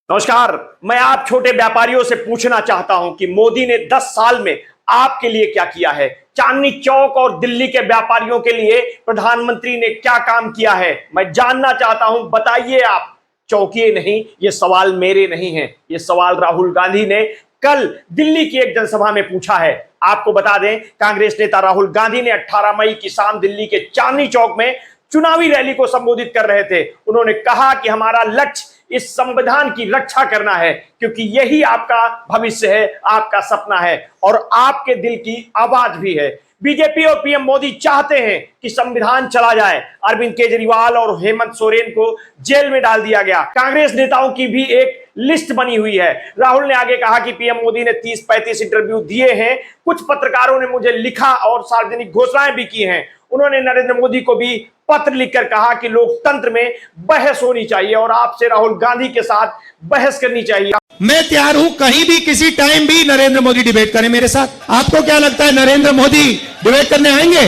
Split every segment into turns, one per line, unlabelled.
नमस्कार। मैं आप छोटे व्यापारियों से पूछना चाहता हूं कि मोदी ने 10 साल में आपके लिए क्या किया है। चांदनी चौक और दिल्ली के व्यापारियों के लिए प्रधानमंत्री ने क्या काम किया है, मैं जानना चाहता हूं। बताइए आप। चौंकिए नहीं, ये सवाल मेरे नहीं है, ये सवाल राहुल गांधी ने कल दिल्ली की एक जनसभा में पूछा है। आपको बता दें, कांग्रेस नेता राहुल गांधी ने 18 मई की शाम दिल्ली के चांदनी चौक में चुनावी रैली को संबोधित कर रहे थे। उन्होंने कहा कि हमारा लक्ष्य इस संविधान की रक्षा करना है, क्योंकि यही आपका भविष्य है, आपका सपना है और आपके दिल की आवाज भी है। बीजेपी और पीएम मोदी चाहते हैं कि संविधान चला जाए। अरविंद केजरीवाल और हेमंत सोरेन को जेल में डाल दिया गया। कांग्रेस नेताओं की भी एक लिस्ट बनी हुई है। राहुल ने आगे कहा कि पीएम मोदी ने 30-35 इंटरव्यू दिए हैं। कुछ पत्रकारों ने मुझे लिखा और सार्वजनिक घोषणाएं भी की हैं। उन्होंने नरेंद्र मोदी को भी पत्र लिखकर कहा कि लोकतंत्र में बहस होनी चाहिए और आपसे राहुल गांधी के साथ बहस करनी चाहिए।
मैं तैयार हूं कहीं भी किसी टाइम भी नरेंद्र मोदी डिबेट करें मेरे साथ। आपको क्या लगता है नरेंद्र मोदी डिबेट करने आएंगे?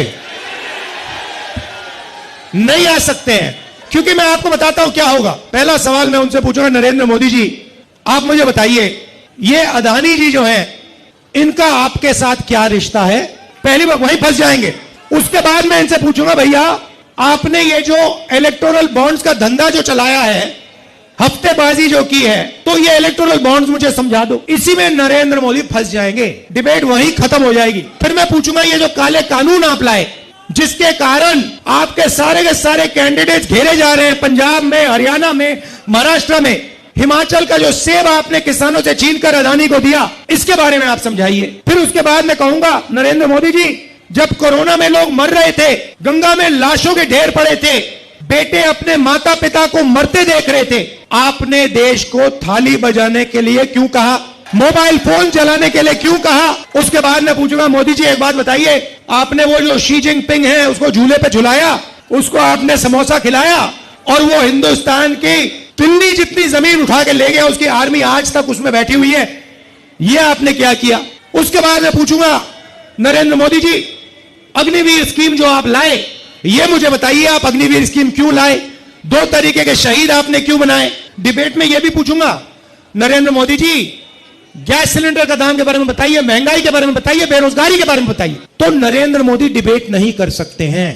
नहीं आ सकते हैं, क्योंकि मैं आपको बताता हूं क्या होगा। पहला सवाल मैं उनसे पूछूंगा, नरेंद्र मोदी जी आप मुझे बताइए, ये अदानी जी जो है इनका आपके साथ क्या रिश्ता है? पहली बार वहीं फंस जाएंगे। उसके बाद मैं इनसे पूछूंगा, भैया आपने ये जो इलेक्टोरल बॉन्ड्स का धंधा जो चलाया है, हफ्तेबाजी जो की है, तो ये इलेक्टोरल बॉन्ड्स मुझे समझा दो। इसी में नरेंद्र मोदी फंस जाएंगे, डिबेट वहीं खत्म हो जाएगी। फिर मैं पूछूंगा, ये जो काले कानून आप लाए जिसके कारण आपके सारे के सारे कैंडिडेट्स घेरे जा रहे हैं, पंजाब में, हरियाणा में, महाराष्ट्र में, हिमाचल का जो सेब आपने किसानों से छीनकर अदानी को दिया, इसके बारे में आप समझाइए। फिर उसके बाद मैं कहूंगा, नरेंद्र मोदी जी जब कोरोना में लोग मर रहे थे, गंगा में लाशों के ढेर पड़े थे, बेटे अपने माता पिता को मरते देख रहे थे, आपने देश को थाली बजाने के लिए क्यों कहा? मोबाइल फोन चलाने के लिए क्यों कहा? उसके बाद मैं पूछूंगा, मोदी जी एक बात बताइए, आपने वो जो शी जिनपिंग है उसको झूले पे झुलाया, उसको आपने समोसा खिलाया और वो हिंदुस्तान की दिल्ली जितनी जमीन उठा के ले गया, उसकी आर्मी आज तक उसमें बैठी हुई है। ये आपने क्या किया? उसके बाद मैं पूछूंगा, नरेंद्र मोदी जी अग्निवीर स्कीम जो आप लाए, ये मुझे बताइए, आप अग्निवीर स्कीम क्यों लाए? 2 तरीके के शहीद आपने क्यों बनाए? डिबेट में यह भी पूछूंगा, नरेंद्र मोदी जी गैस सिलेंडर का दाम के बारे में बताइए, महंगाई के बारे में बताइए, बेरोजगारी के बारे में बताइए। तो नरेंद्र मोदी डिबेट नहीं कर सकते हैं।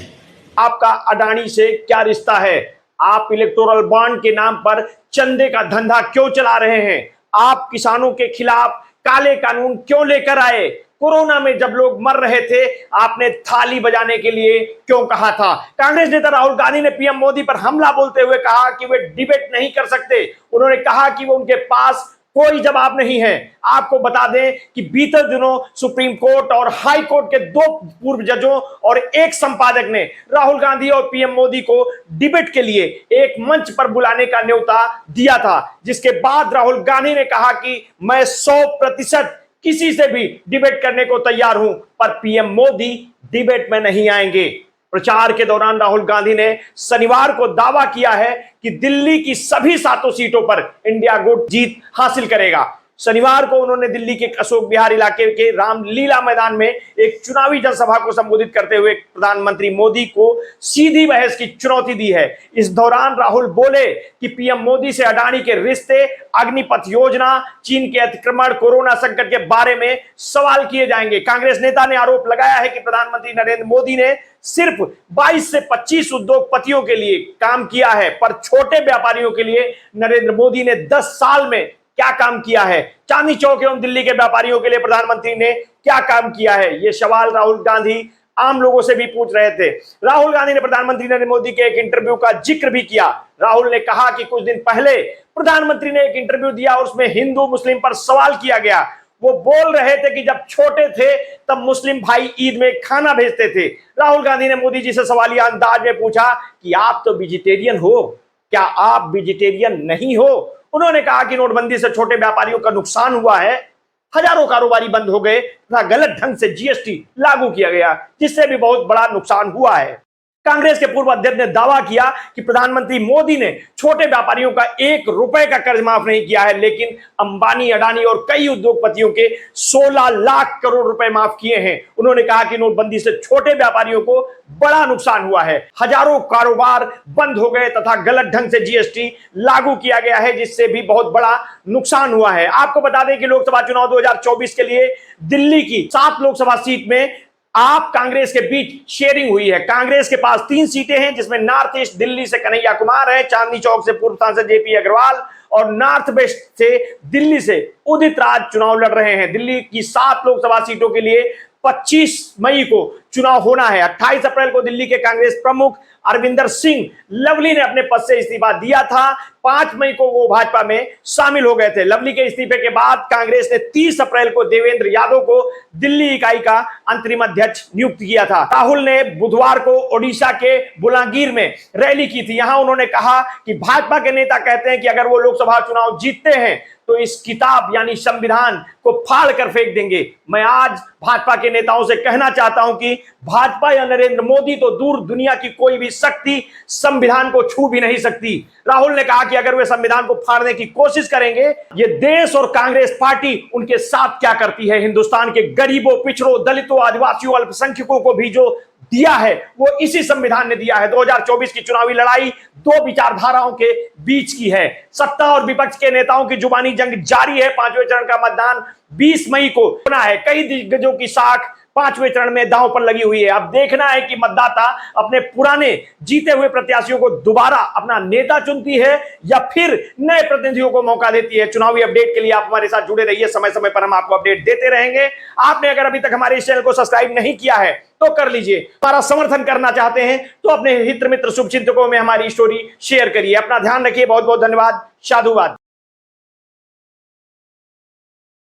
आपका अडानी से क्या रिश्ता है? आप इलेक्टोरल बॉन्ड के नाम पर चंदे का धंधा क्यों चला रहे हैं? आप किसानों के खिलाफ काले कानून क्यों लेकर आए? कोरोना में जब लोग मर रहे थे, आपने थाली बजाने के लिए क्यों कहा था? कांग्रेस नेता राहुल गांधी ने पीएम मोदी पर हमला बोलते हुए कहा कि वे डिबेट नहीं कर सकते। उन्होंने कहा कि वो उनके पास कोई जवाब नहीं है। आपको बता दें कि बीते दिनों सुप्रीम कोर्ट और हाई कोर्ट के 2 पूर्व जजों और एक संपादक ने राहुल गांधी और पीएम मोदी को डिबेट के लिए एक मंच पर बुलाने का न्योता दिया था, जिसके बाद राहुल गांधी ने कहा कि मैं 100% किसी से भी डिबेट करने को तैयार हूं, पर पीएम मोदी डिबेट में नहीं आएंगे। प्रचार के दौरान राहुल गांधी ने शनिवार को दावा किया है कि दिल्ली की सभी 7 सीटों पर इंडिया गुट जीत हासिल करेगा। शनिवार को उन्होंने दिल्ली के अशोक विहार इलाके के रामलीला मैदान में एक चुनावी जनसभा को संबोधित करते हुए प्रधानमंत्री मोदी को सीधी बहस की चुनौती दी है। इस दौरान राहुल बोले कि पीएम मोदी से अडानी के रिश्ते, अग्निपथ योजना, चीन के अतिक्रमण, कोरोना संकट के बारे में सवाल किए जाएंगे। कांग्रेस नेता ने आरोप लगाया है कि प्रधानमंत्री नरेंद्र मोदी ने सिर्फ 22 से 25 उद्योगपतियों के लिए काम किया है, पर छोटे व्यापारियों के लिए नरेंद्र मोदी ने 10 साल में क्या काम किया है? चांदनी चौक एवं दिल्ली के व्यापारियों के लिए प्रधानमंत्री ने क्या काम किया है? ये सवाल राहुल गांधी आम लोगों से भी पूछ रहे थे। राहुल गांधी ने प्रधानमंत्री नरेंद्र मोदी के एक इंटरव्यू का जिक्र भी किया। राहुल ने कहा कि कुछ दिन पहले प्रधानमंत्री ने एक इंटरव्यू दिया, उसमें हिंदू मुस्लिम पर सवाल किया गया। वो बोल रहे थे कि जब छोटे थे तब मुस्लिम भाई ईद में खाना भेजते थे। राहुल गांधी ने मोदी जी से सवालिया अंदाज में पूछा कि आप तो वेजिटेरियन हो, क्या आप वेजिटेरियन नहीं हो? उन्होंने कहा कि नोटबंदी से छोटे व्यापारियों का नुकसान हुआ है, हजारों कारोबारी बंद हो गए तथा गलत ढंग से जीएसटी लागू किया गया, जिससे भी बहुत बड़ा नुकसान हुआ है। कांग्रेस के पूर्व अध्यक्ष ने दावा किया कि प्रधानमंत्री मोदी ने छोटे व्यापारियों का 1 रुपए का कर्ज माफ नहीं किया है, लेकिन अंबानी, अडानी और कई उद्योगपतियों के 16 लाख करोड़ रुपए माफ किए हैं। उन्होंने कहा कि नोटबंदी से छोटे व्यापारियों को बड़ा नुकसान हुआ है। हजारों कारोबार बंद हो गए तथा गलत ढंग से जीएसटी लागू किया गया है, जिससे भी बहुत बड़ा नुकसान हुआ है। आपको बता दें कि लोकसभा चुनाव 2024 के लिए दिल्ली की 7 लोकसभा सीट में आप कांग्रेस के बीच शेयरिंग हुई है। कांग्रेस के पास 3 सीटें हैं, जिसमें नॉर्थ ईस्ट दिल्ली से कन्हैया कुमार है, चांदनी चौक से पूर्व सांसद जेपी अग्रवाल और नॉर्थ वेस्ट से दिल्ली से उदित राज चुनाव लड़ रहे हैं। दिल्ली की 7 लोकसभा सीटों के लिए 25 मई को चुनाव होना है। 28 अप्रैल को दिल्ली के कांग्रेस प्रमुख अरविंदर सिंह लवली ने अपने पद से इस्तीफा दिया था। 5 मई को वो भाजपा में शामिल हो गए थे। लवली के इस्तीफे के बाद कांग्रेस ने 30 अप्रैल को देवेंद्र यादव को दिल्ली इकाई का अंतरिम अध्यक्ष नियुक्त किया था। राहुल ने बुधवार को ओडिशा के बुलांगीर में रैली की थी। यहां उन्होंने कहा कि भाजपा के नेता कहते हैं कि अगर वो लोकसभा चुनाव जीतते हैं तो इस किताब यानी संविधान को फाड़ कर फेंक देंगे। मैं आज भाजपा के नेताओं से कहना चाहता हूं कि भाजपा या नरेंद्र मोदी तो दूर, दुनिया की कोई भी शक्ति संविधान को छू भी नहीं सकती। राहुल ने कहा कि अगर वे संविधान को फाड़ने की कोशिश करेंगे, ये देश और कांग्रेस पार्टी उनके साथ क्या करती है। हिंदुस्तान के गरीबों, पिछड़ों, दलितों, आदिवासियों, अल्पसंख्यकों को भी जो दिया है वो इसी संविधान ने दिया है। 2024 की चुनावी लड़ाई 2 विचारधाराओं के बीच की है। सत्ता और विपक्ष के नेताओं की जुबानी जंग जारी है। 5वें चरण का मतदान 20 मई को होना है। कई दिग्गजों की साख 5वें चरण में दांव पर लगी हुई है। अब देखना है कि मतदाता अपने पुराने जीते हुए प्रत्याशियों को दोबारा अपना नेता चुनती है या फिर नए प्रतिनिधियों को मौका देती है। चुनावी अपडेट के लिए आप हमारे साथ जुड़े रहिए। समय समय पर हम आपको अपडेट देते रहेंगे। आपने अगर अभी तक हमारे इस चैनल को सब्सक्राइब नहीं किया है तो कर लीजिए। हमारा समर्थन करना चाहते हैं तो अपने हित मित्र शुभचिंतकों में हमारी स्टोरी शेयर करिए। अपना ध्यान रखिए। बहुत बहुत धन्यवाद। साधुवाद।